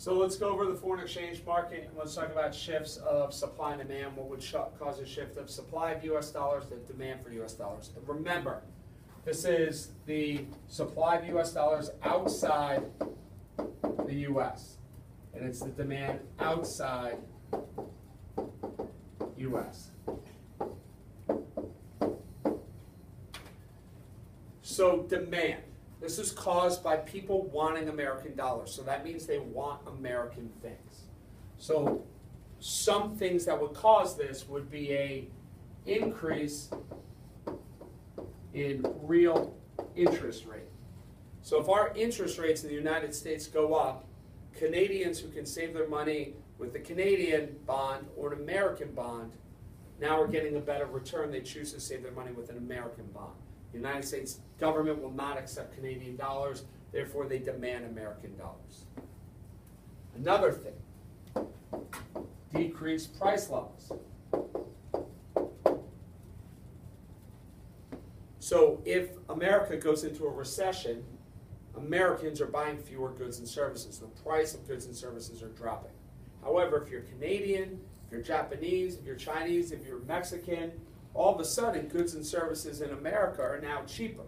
So let's go over the foreign exchange market and let's talk about shifts of supply and demand. What would cause a shift of supply of U.S. dollars, the demand for U.S. dollars. And remember, this is the supply of U.S. dollars outside the U.S. And it's the demand outside U.S. So demand. This is caused by people wanting American dollars. So that means they want American things. So some things that would cause this would be a increase in real interest rate. So if our interest rates in the United States go up, Canadians who can save their money with a Canadian bond or an American bond, now are getting a better return. They choose to save their money with an American bond. The United States government will not accept Canadian dollars, therefore they demand American dollars. Another thing, decreased price levels. So if America goes into a recession, Americans are buying fewer goods and services. The price of goods and services are dropping. However, if you're Canadian, if you're Japanese, if you're Chinese, if you're Mexican, all of a sudden goods and services in America are now cheaper.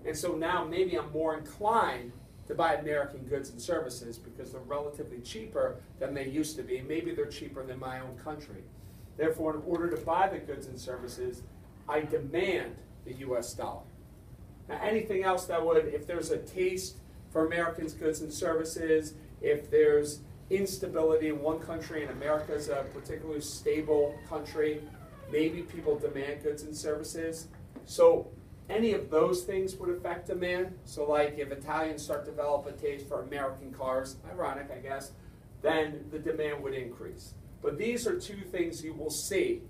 And so now maybe I'm more inclined to buy American goods and services because they're relatively cheaper than they used to be. Maybe they're cheaper than my own country. Therefore, in order to buy the goods and services, I demand the U.S. dollar. Now, anything else that would, if there's a taste for Americans' goods and services, if there's instability in one country and America is a particularly stable country, maybe people demand goods and services. So any of those things would affect demand. So like if Italians start to develop a taste for American cars, ironic I guess, then the demand would increase. But these are two things you will see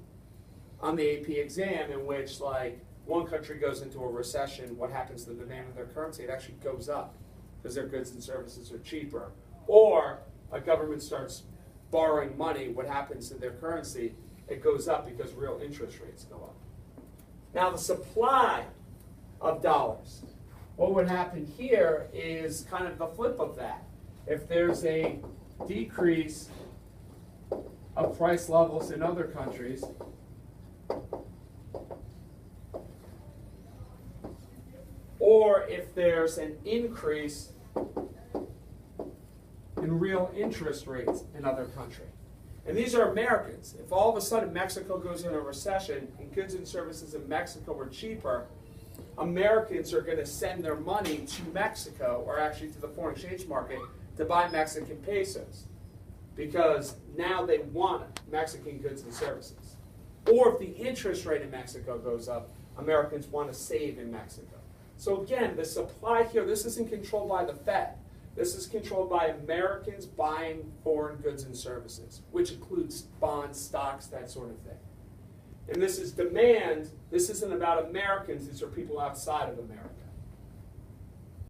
on the AP exam in which like one country goes into a recession, what happens to the demand of their currency? It actually goes up because their goods and services are cheaper. Or a government starts borrowing money, what happens to their currency? It goes up because real interest rates go up. Now the supply of dollars. What would happen here is kind of the flip of that. If there's a decrease of price levels in other countries, or if there's an increase in real interest rates in other countries. And these are Americans. If all of a sudden Mexico goes into a recession and goods and services in Mexico are cheaper, Americans are going to send their money to Mexico, or actually to the foreign exchange market, to buy Mexican pesos. Because now they want Mexican goods and services. Or if the interest rate in Mexico goes up, Americans want to save in Mexico. So again, the supply here, this isn't controlled by the Fed. This is controlled by Americans buying foreign goods and services, which includes bonds, stocks, that sort of thing. And this is demand. This isn't about Americans. These are people outside of America.